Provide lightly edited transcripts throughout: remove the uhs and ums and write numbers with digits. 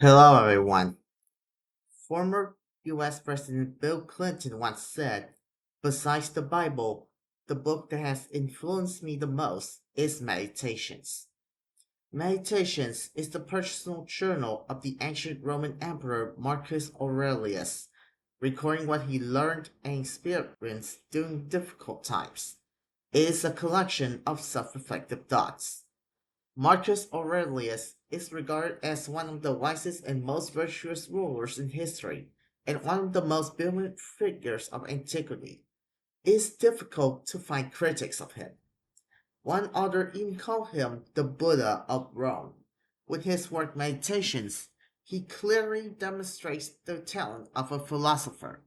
Hello, everyone. Former US President Bill Clinton once said, besides the Bible, the book that has influenced me the most is Meditations. Meditations is the personal journal of the ancient Roman Emperor Marcus Aurelius, recording what he learned and experienced during difficult times. It is a collection of self reflective thoughts. Marcus Aurelius is regarded as one of the wisest and most virtuous rulers in history, and one of the most brilliant figures of antiquity. It is difficult to find critics of him. One author even called him the Buddha of Rome. With his work Meditations, he clearly demonstrates the talent of a philosopher.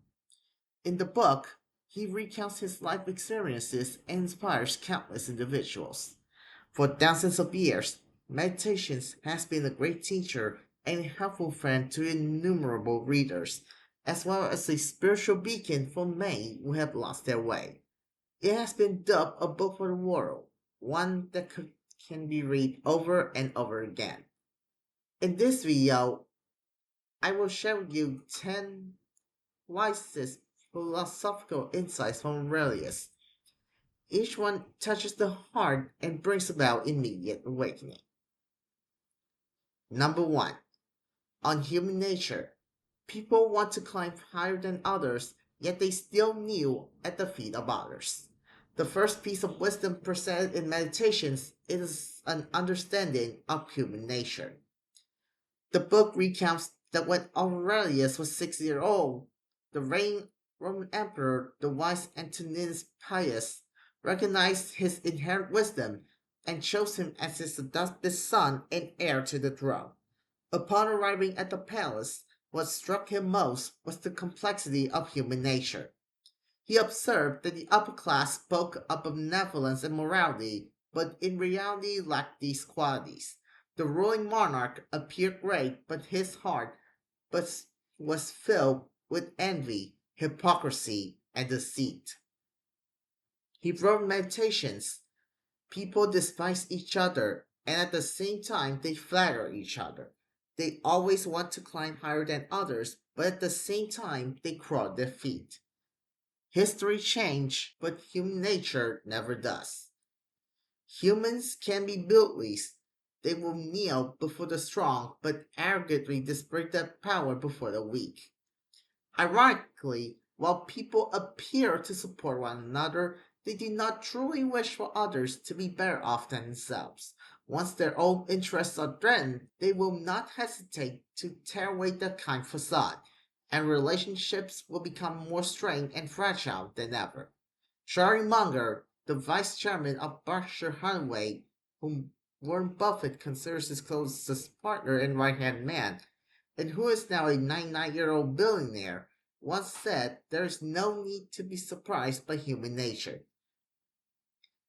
In the book, he recounts his life experiences and inspires countless individuals. For thousands of years, Meditations has been a great teacher and a helpful friend to innumerable readers, as well as a spiritual beacon for many who have lost their way. It has been dubbed a book for the world, one that can be read over and over again. In this video, I will share with you 10 wisest philosophical insights from Aurelius. Each one touches the heart and brings about immediate awakening. Number 1. On human nature. People want to climb higher than others, yet they still kneel at the feet of others. The first piece of wisdom presented in Meditations is an understanding of human nature. The book recounts that when Aurelius was 6 years old, the reigning Roman Emperor, the wise Antoninus Pius, recognized his inherent wisdom and chose him as his adopted son and heir to the throne. Upon arriving at the palace, what struck him most was the complexity of human nature. He observed that the upper class spoke of benevolence and morality, but in reality lacked these qualities. The ruling monarch appeared great, but his heart was filled with envy, hypocrisy, and deceit. He wrote Meditations. People despise each other, and at the same time they flatter each other. They always want to climb higher than others, but at the same time they crawl their feet. History change, but human nature never does. Humans can be bullies. They will kneel before the strong, but arrogantly display their power before the weak. Ironically, while people appear to support one another, they do not truly wish for others to be better off than themselves. Once their own interests are threatened, they will not hesitate to tear away the kind facade, and relationships will become more strained and fragile than ever. Charlie Munger, the vice chairman of Berkshire Hathaway, whom Warren Buffett considers his closest partner and right hand man, and who is now a 99-year-old billionaire, once said there is no need to be surprised by human nature.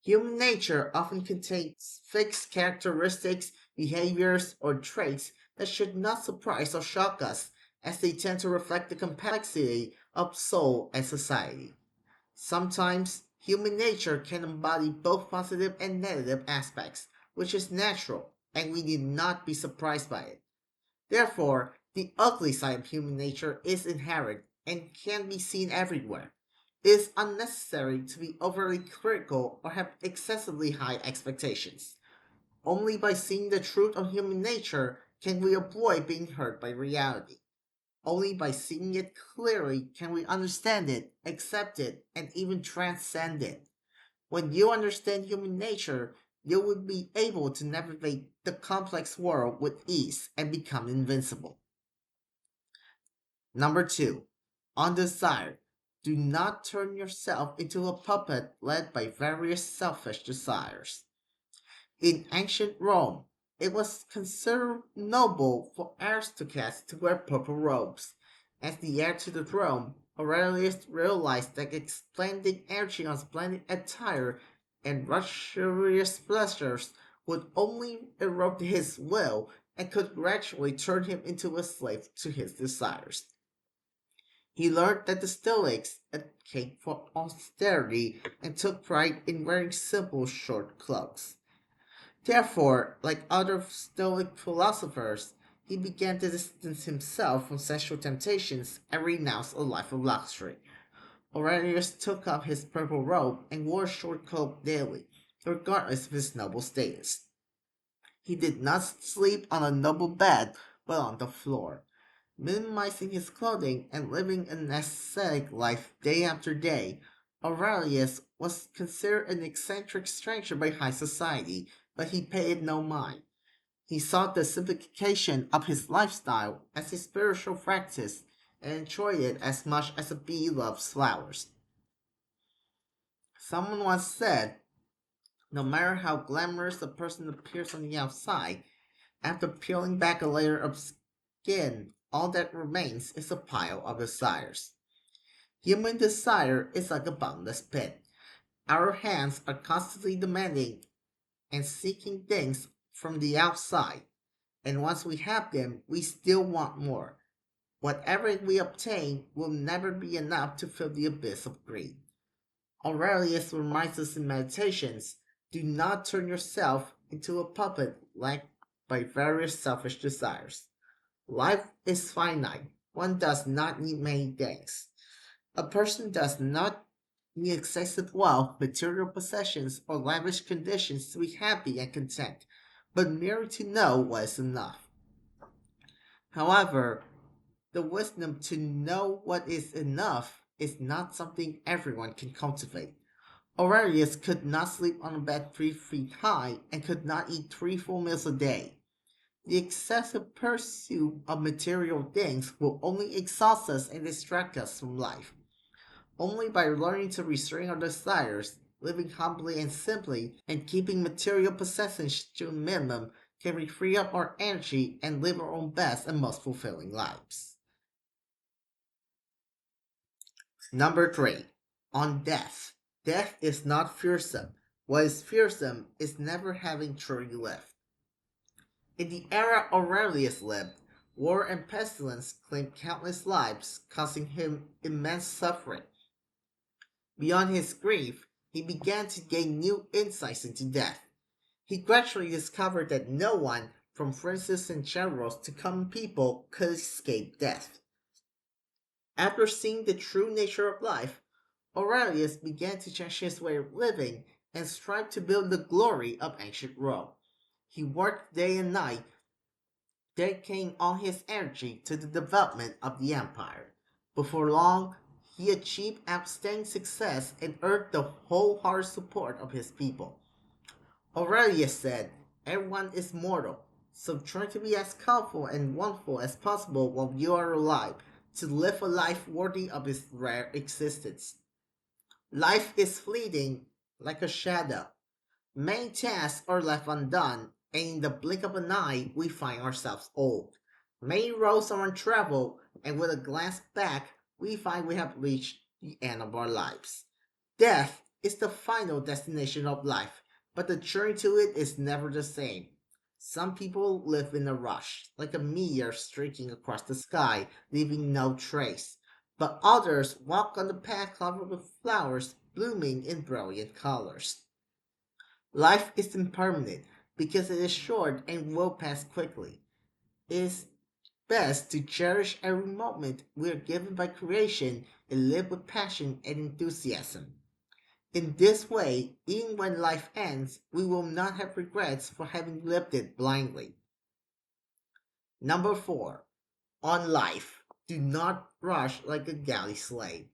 Human nature often contains fixed characteristics, behaviors, or traits that should not surprise or shock us, as they tend to reflect the complexity of soul and society. Sometimes, human nature can embody both positive and negative aspects, which is natural, and we need not be surprised by it. Therefore, the ugly side of human nature is inherent and can be seen everywhere. It is unnecessary to be overly critical or have excessively high expectations. Only by seeing the truth of human nature can we avoid being hurt by reality. Only by seeing it clearly can we understand it, accept it, and even transcend it. When you understand human nature, you will be able to navigate the complex world with ease and become invincible. Number 2. On desire. Do not turn yourself into a puppet led by various selfish desires. In ancient Rome, it was considered noble for aristocrats to wear purple robes. As the heir to the throne, Aurelius realized that expending energy on splendid attire and luxurious pleasures would only erode his will and could gradually turn him into a slave to his desires. He learned that the Stoics advocated for austerity and took pride in wearing simple short cloaks. Therefore, like other Stoic philosophers, he began to distance himself from sensual temptations and renounced a life of luxury. Aurelius took up his purple robe and wore a short coat daily, regardless of his noble status. He did not sleep on a noble bed, but on the floor, minimizing his clothing and living an ascetic life day after day. Aurelius was considered an eccentric stranger by high society, but he paid no mind. He saw the simplification of his lifestyle as a spiritual practice and enjoyed it as much as a bee loves flowers. Someone once said, no matter how glamorous a person appears on the outside, after peeling back a layer of skin, all that remains is a pile of desires. Human desire is like a bottomless pit. Our hands are constantly demanding and seeking things from the outside, and once we have them, we still want more. Whatever we obtain will never be enough to fill the abyss of greed. Aurelius reminds us in Meditations, do not turn yourself into a puppet led by various selfish desires. Life is finite. One does not need many things. A person does not need excessive wealth, material possessions, or lavish conditions to be happy and content, but merely to know what is enough. However, the wisdom to know what is enough is not something everyone can cultivate. Aurelius could not sleep on a bed 3 feet high and could not eat 3 full meals a day. The excessive pursuit of material things will only exhaust us and distract us from life. Only by learning to restrain our desires, living humbly and simply, and keeping material possessions to a minimum can we free up our energy and live our own best and most fulfilling lives. Number 3. On death. Death is not fearsome. What is fearsome is never having truly lived. In the era Aurelius lived, war and pestilence claimed countless lives, causing him immense suffering. Beyond his grief, he began to gain new insights into death. He gradually discovered that no one, from princes and generals to common people, could escape death. After seeing the true nature of life, Aurelius began to change his way of living and strive to build the glory of ancient Rome. He worked day and night, dedicating all his energy to the development of the empire. Before long, he achieved outstanding success and earned the wholehearted support of his people. Aurelius said, everyone is mortal, so try to be as colorful and wonderful as possible while you are alive, to live a life worthy of its rare existence. Life is fleeting, like a shadow. Many tasks are left undone, and in the blink of an eye we find ourselves old. Many roads are untraveled, and with a glance back we find we have reached the end of our lives. Death is the final destination of life, but the journey to it is never the same. Some people live in a rush, like a meteor streaking across the sky, leaving no trace. But others walk on the path covered with flowers blooming in brilliant colors. Life is impermanent because it is short and will pass quickly. It is best to cherish every moment we are given by creation and live with passion and enthusiasm. In this way, even when life ends, we will not have regrets for having lived it blindly. Number 4. On life. Do not rush like a galley slave.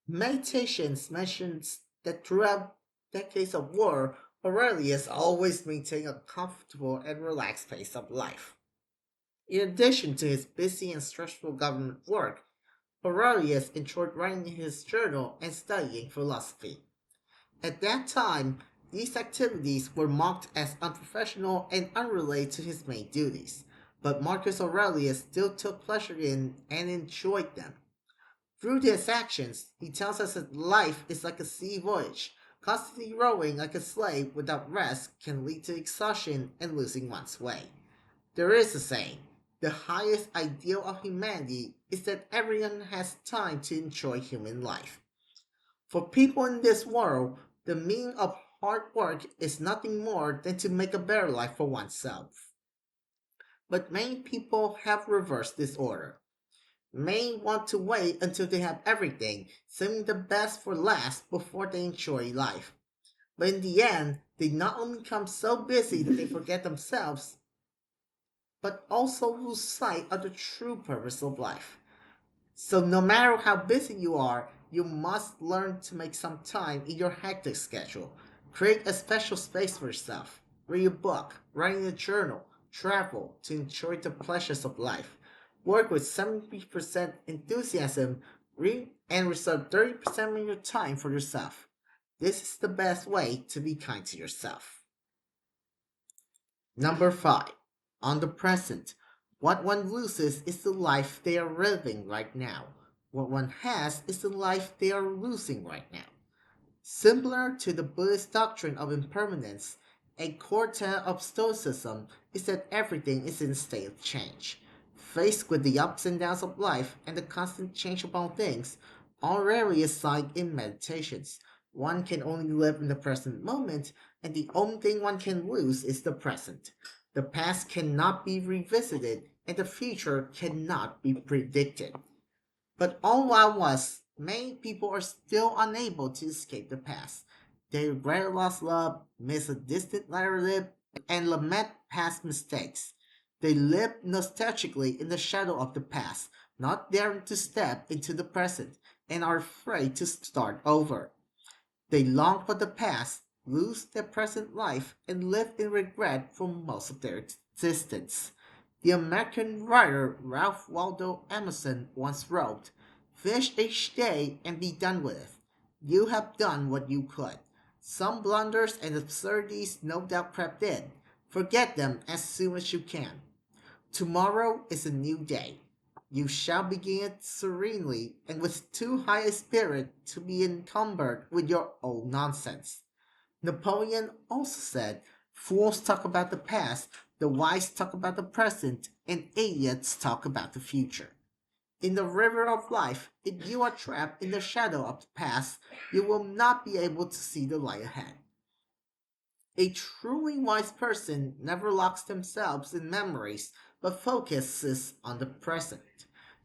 Meditations mentions that throughout decades of war, Aurelius always maintained a comfortable and relaxed pace of life. In addition to his busy and stressful government work, Aurelius enjoyed writing in his journal and studying philosophy. At that time, these activities were marked as unprofessional and unrelated to his main duties, but Marcus Aurelius still took pleasure in and enjoyed them. Through his actions, he tells us that life is like a sea voyage. Constantly rowing like a slave without rest can lead to exhaustion and losing one's way. There is a saying, the highest ideal of humanity is that everyone has time to enjoy human life. For people in this world, the meaning of hard work is nothing more than to make a better life for oneself. But many people have reversed this order. Many want to wait until they have everything, saving the best for last before they enjoy life. But in the end, they not only become so busy that they forget themselves, but also lose sight of the true purpose of life. So, no matter how busy you are, you must learn to make some time in your hectic schedule. Create a special space for yourself. Read a book, write in a journal, travel to enjoy the pleasures of life. Work with 70% enthusiasm, read and reserve 30% of your time for yourself. This is the best way to be kind to yourself. Number 5. On the present. What one loses is the life they are living right now. What one has is the life they are losing right now. Similar to the Buddhist doctrine of impermanence, a core tenet of Stoicism is that everything is in a state of change. Faced with the ups and downs of life and the constant change upon things, Aurelius sighed in Meditations. One can only live in the present moment, and the only thing one can lose is the present. The past cannot be revisited, and the future cannot be predicted. But all while was, many people are still unable to escape the past. They regret a lost love, miss a distant relative, and lament past mistakes. They live nostalgically in the shadow of the past, not daring to step into the present, and are afraid to start over. They long for the past, lose their present life, and live in regret for most of their existence. The American writer Ralph Waldo Emerson once wrote, "Finish each day and be done with it. You have done what you could. Some blunders and absurdities no doubt crept in. Forget them as soon as you can. Tomorrow is a new day. You shall begin it serenely and with too high a spirit to be encumbered with your old nonsense." Napoleon also said, "Fools talk about the past, the wise talk about the present, and idiots talk about the future." In the river of life, if you are trapped in the shadow of the past, you will not be able to see the light ahead. A truly wise person never locks themselves in memories, but focuses on the present.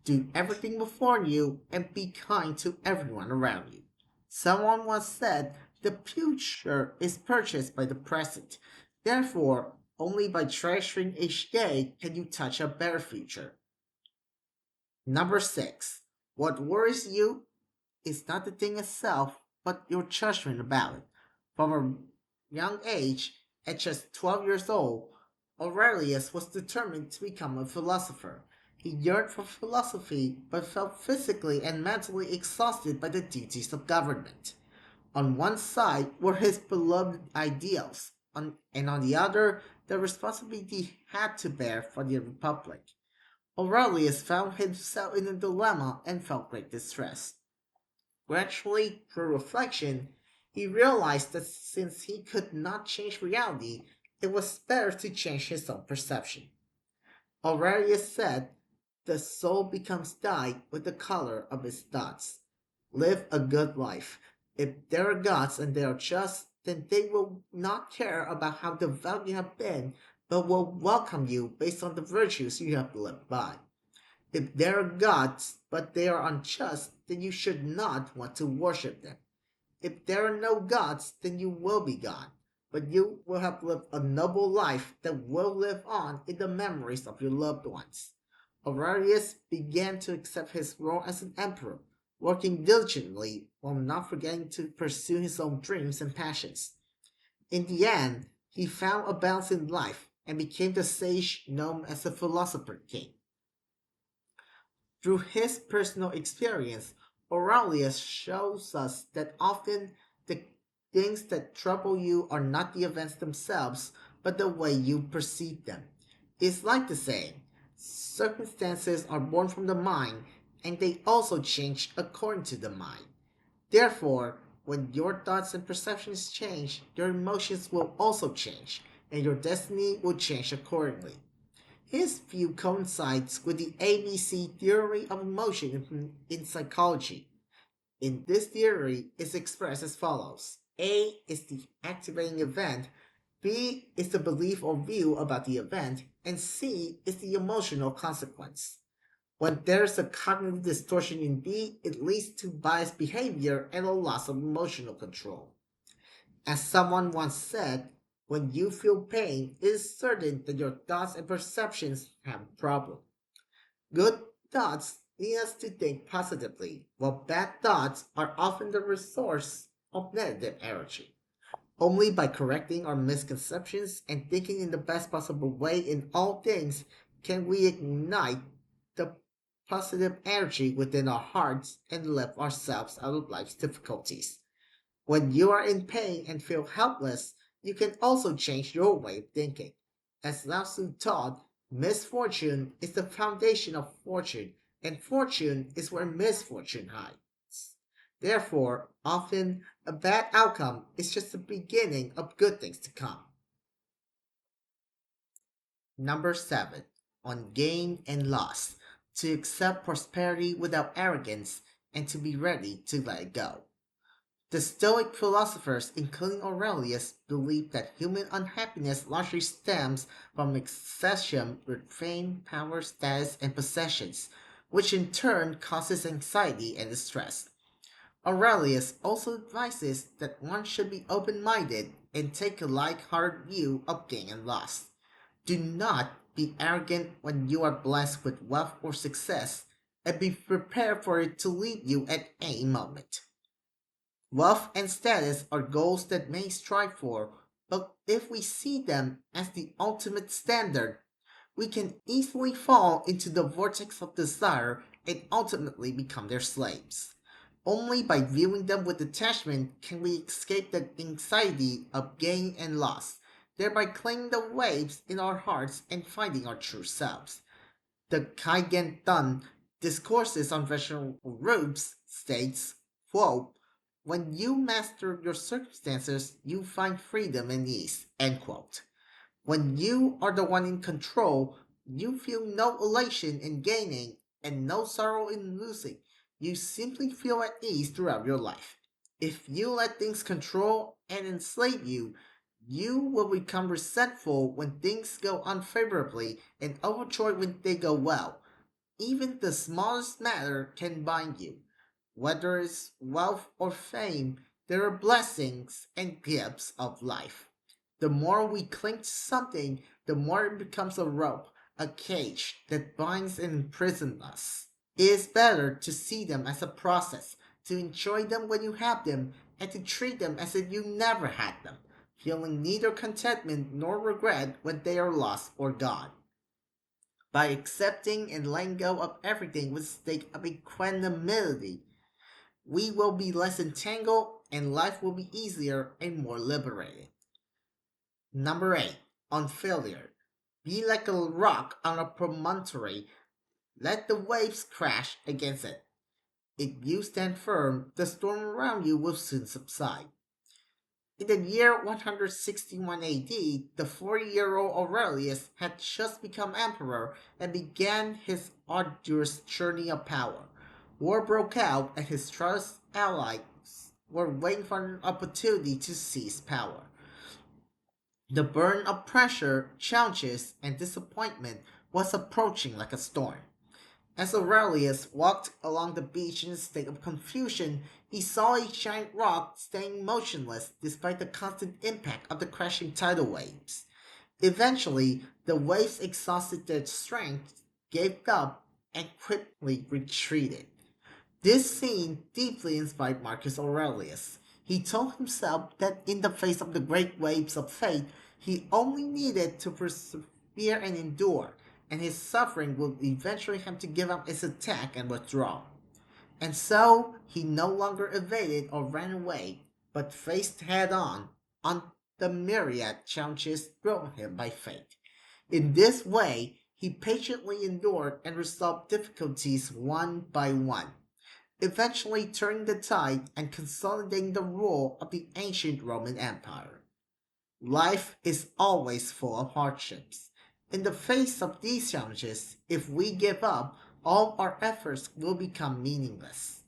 Do everything before you and be kind to everyone around you. Someone once said, "The future is purchased by the present. Therefore, only by treasuring each day can you touch a better future." Number 6. What worries you is not the thing itself, but your judgment about it. From a young age, at just 12 years old, Aurelius was determined to become a philosopher. He yearned for philosophy, but felt physically and mentally exhausted by the duties of government. On one side were his beloved ideals, and on the other, the responsibility he had to bear for the Republic. Aurelius found himself in a dilemma and felt great distress. Gradually, through reflection, he realized that since he could not change reality, it was better to change his own perception. Aurelius said, "The soul becomes dyed with the color of its thoughts." Live a good life. If there are gods and they are just, then they will not care about how devout you have been, but will welcome you based on the virtues you have lived by. If there are gods, but they are unjust, then you should not want to worship them. If there are no gods, then you will be God, but you will have lived a noble life that will live on in the memories of your loved ones. Aurelius began to accept his role as an emperor, working diligently while not forgetting to pursue his own dreams and passions. In the end, he found a balance in life and became the sage known as the philosopher king. Through his personal experience, Aurelius shows us that often the things that trouble you are not the events themselves, but the way you perceive them. It's like the saying, circumstances are born from the mind, and they also change according to the mind. Therefore, when your thoughts and perceptions change, your emotions will also change, and your destiny will change accordingly. His view coincides with the ABC theory of emotion in psychology. In this theory, is expressed as follows: A is the activating event, B is the belief or view about the event, and C is the emotional consequence. When there's a cognitive distortion in B, it leads to biased behavior and a loss of emotional control. As someone once said, when you feel pain, it is certain that your thoughts and perceptions have a problem. Good thoughts lead us to think positively, while bad thoughts are often the source of negative energy. Only by correcting our misconceptions and thinking in the best possible way in all things can we ignite the positive energy within our hearts and lift ourselves out of life's difficulties. When you are in pain and feel helpless, you can also change your way of thinking. As Lao Tzu taught, misfortune is the foundation of fortune, and fortune is where misfortune hides. Therefore, often a bad outcome is just the beginning of good things to come. Number 7. On gain and loss. To accept prosperity without arrogance and to be ready to let it go. The Stoic philosophers, including Aurelius, believed that human unhappiness largely stems from obsession with fame, power, status, and possessions, which in turn causes anxiety and distress. Aurelius also advises that one should be open-minded and take a light-hearted view of gain and loss. Do not be arrogant when you are blessed with wealth or success, and be prepared for it to leave you at any moment. Wealth and status are goals that may strive for, but if we see them as the ultimate standard, we can easily fall into the vortex of desire and ultimately become their slaves. Only by viewing them with detachment can we escape the anxiety of gain and loss, thereby claiming the waves in our hearts and finding our true selves. The Kaigen Tan discourses on vegetable roots states, quote, when you master your circumstances, you find freedom and ease. End quote. When you are the one in control, you feel no elation in gaining and no sorrow in losing. You simply feel at ease throughout your life. If you let things control and enslave you, you will become resentful when things go unfavorably and overjoyed when they go well. Even the smallest matter can bind you. Whether it's wealth or fame, there are blessings and gifts of life. The more we cling to something, the more it becomes a rope, a cage that binds and imprisons us. It is better to see them as a process, to enjoy them when you have them, and to treat them as if you never had them, feeling neither contentment nor regret when they are lost or gone. By accepting and letting go of everything with a state of equanimity, we will be less entangled and life will be easier and more liberating. Number 8. On failure. Be like a rock on a promontory. Let the waves crash against it. If you stand firm, the storm around you will soon subside. In the year 161 AD, the 40-year-old Aurelius had just become emperor and began his arduous journey of power. War broke out and his trusted allies were waiting for an opportunity to seize power. The burden of pressure, challenges, and disappointment was approaching like a storm. As Aurelius walked along the beach in a state of confusion, he saw a giant rock staying motionless despite the constant impact of the crashing tidal waves. Eventually, the waves exhausted their strength, gave up, and quickly retreated. This scene deeply inspired Marcus Aurelius. He told himself that in the face of the great waves of fate, he only needed to persevere and endure, and his suffering would eventually have to give up its attack and withdraw. And so he no longer evaded or ran away, but faced head on the myriad challenges thrown him by fate. In this way, he patiently endured and resolved difficulties one by one, eventually turning the tide and consolidating the rule of the ancient Roman Empire. Life is always full of hardships. In the face of these challenges, if we give up, all our efforts will become meaningless.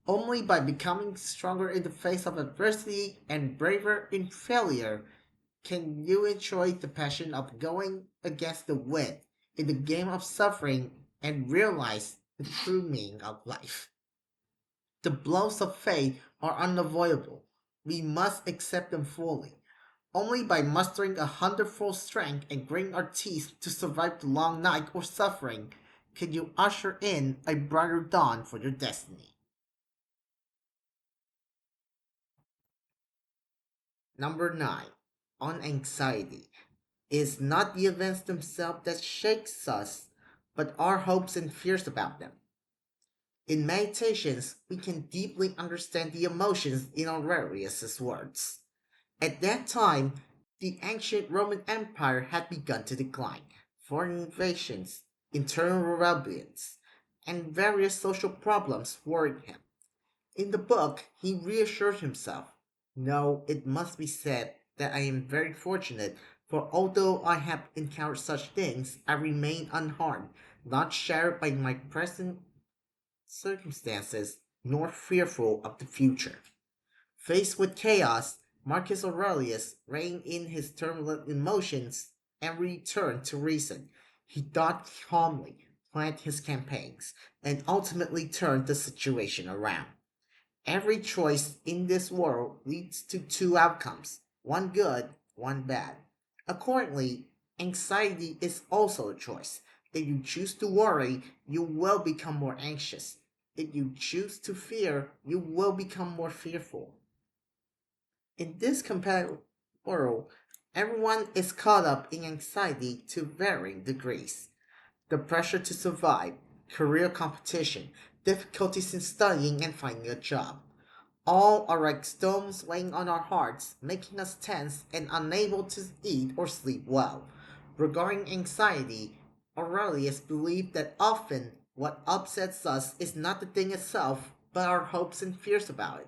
Only by becoming stronger in the face of adversity and braver in failure can you enjoy the passion of going against the wind in the game of suffering and realize the true meaning of life? The blows of fate are unavoidable. We must accept them fully. Only by mustering 100-fold strength and gritting our teeth to survive the long night or suffering can you usher in a brighter dawn for your destiny. Number 9. On anxiety. It is not the events themselves that shakes us, but our hopes and fears about them. In meditations, we can deeply understand the emotions in Aurelius' words. At that time, the ancient Roman Empire had begun to decline. Foreign invasions, internal rebellions, and various social problems worried him. In the book, he reassured himself, "No, it must be said that I am very fortunate, for although I have encountered such things, I remain unharmed, not shattered by my present circumstances, nor fearful of the future." Faced with chaos, Marcus Aurelius reined in his turbulent emotions and returned to reason. He thought calmly, planned his campaigns, and ultimately turned the situation around. Every choice in this world leads to two outcomes, one good, one bad. Accordingly, anxiety is also a choice. If you choose to worry, you will become more anxious. If you choose to fear, you will become more fearful. In this competitive world, everyone is caught up in anxiety to varying degrees. The pressure to survive, career competition, difficulties in studying and finding a job. All are like stones weighing on our hearts, making us tense and unable to eat or sleep well. Regarding anxiety, Aurelius believed that often what upsets us is not the thing itself, but our hopes and fears about it.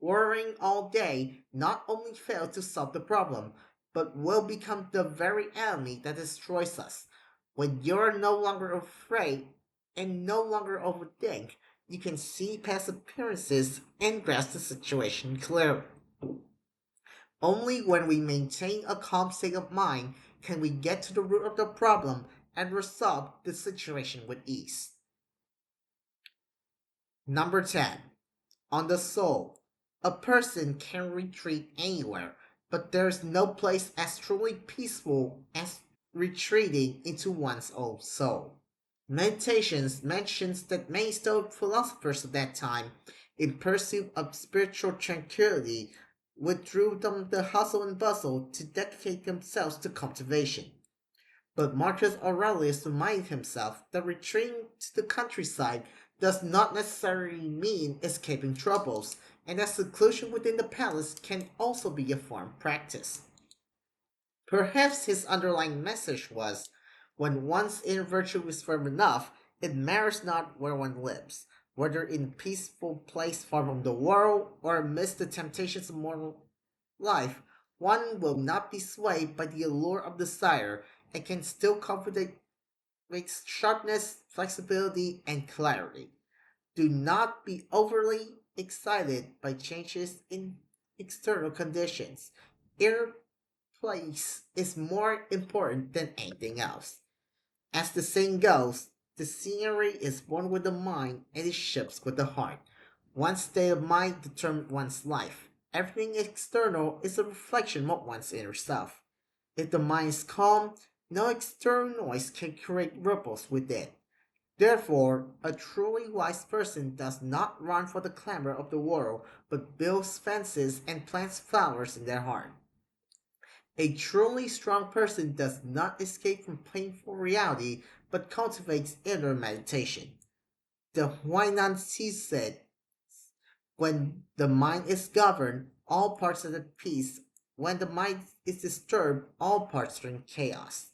Worrying all day not only fails to solve the problem, but will become the very enemy that destroys us. When you're no longer afraid and no longer overthink, you can see past appearances and grasp the situation clearly. Only when we maintain a calm state of mind can we get to the root of the problem and resolve the situation with ease. Number 10. On the soul. A person can retreat anywhere, but there is no place as truly peaceful as retreating into one's own soul. Meditations mentions that many Stoic philosophers of that time, in pursuit of spiritual tranquility, withdrew from the hustle and bustle to dedicate themselves to cultivation. But Marcus Aurelius reminded himself that retreating to the countryside does not necessarily mean escaping troubles, and that seclusion within the palace can also be a form of practice. Perhaps his underlying message was, when one's inner virtue is firm enough, it matters not where one lives, whether in a peaceful place far from the world or amidst the temptations of mortal life, one will not be swayed by the allure of desire and can still cultivate with sharpness, flexibility, and clarity. Do not be overly excited by changes in external conditions. Inner place is more important than anything else. As the saying goes, the scenery is born with the mind and it ships with the heart. One's state of mind determines one's life. Everything external is a reflection of one's inner self. If the mind is calm, no external noise can create ripples within. Therefore, a truly wise person does not run for the clamor of the world, but builds fences and plants flowers in their heart. A truly strong person does not escape from painful reality, but cultivates inner meditation. The Huainan said, when the mind is governed, all parts are at peace. When the mind is disturbed, all parts are in chaos.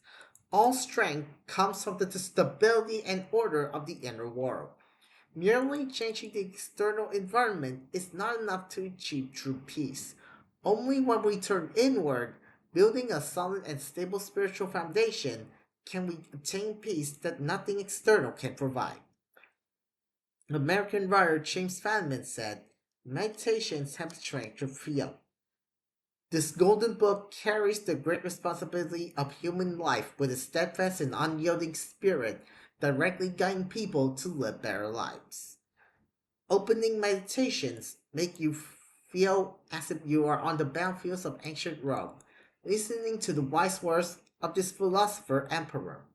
All strength comes from the stability and order of the inner world. Merely changing the external environment is not enough to achieve true peace. Only when we turn inward, building a solid and stable spiritual foundation, can we attain peace that nothing external can provide. American writer James Fadiman said, "Meditations have the strength to feel." This golden book carries the great responsibility of human life with a steadfast and unyielding spirit, directly guiding people to live better lives. Opening meditations make you feel as if you are on the battlefields of ancient Rome, listening to the wise words of this philosopher emperor.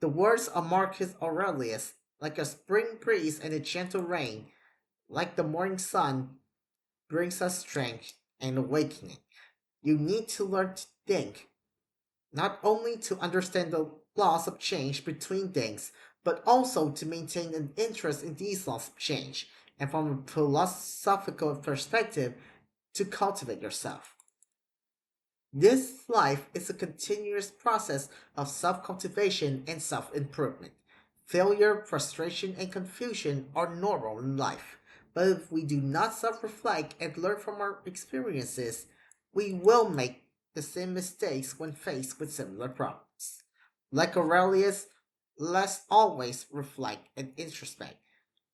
The words of Marcus Aurelius, like a spring breeze and a gentle rain, like the morning sun, brings us strength and awakening. You need to learn to think, not only to understand the laws of change between things, but also to maintain an interest in these laws of change, and from a philosophical perspective, to cultivate yourself. This life is a continuous process of self cultivation and self improvement. Failure, frustration, and confusion are normal in life, but if we do not self reflect and learn from our experiences, we will make the same mistakes when faced with similar problems. Like Aurelius, let's always reflect and introspect.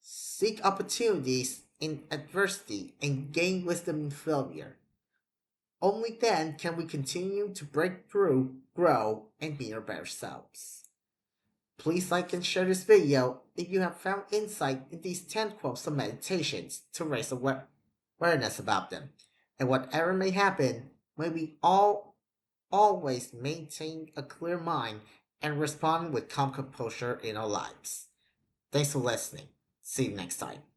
Seek opportunities in adversity and gain wisdom in failure. Only then can we continue to break through, grow, and be our better selves. Please like and share this video if you have found insight in these 10 quotes of meditations to raise awareness about them. And whatever may happen, may we all always maintain a clear mind and respond with calm composure in our lives. Thanks for listening. See you next time.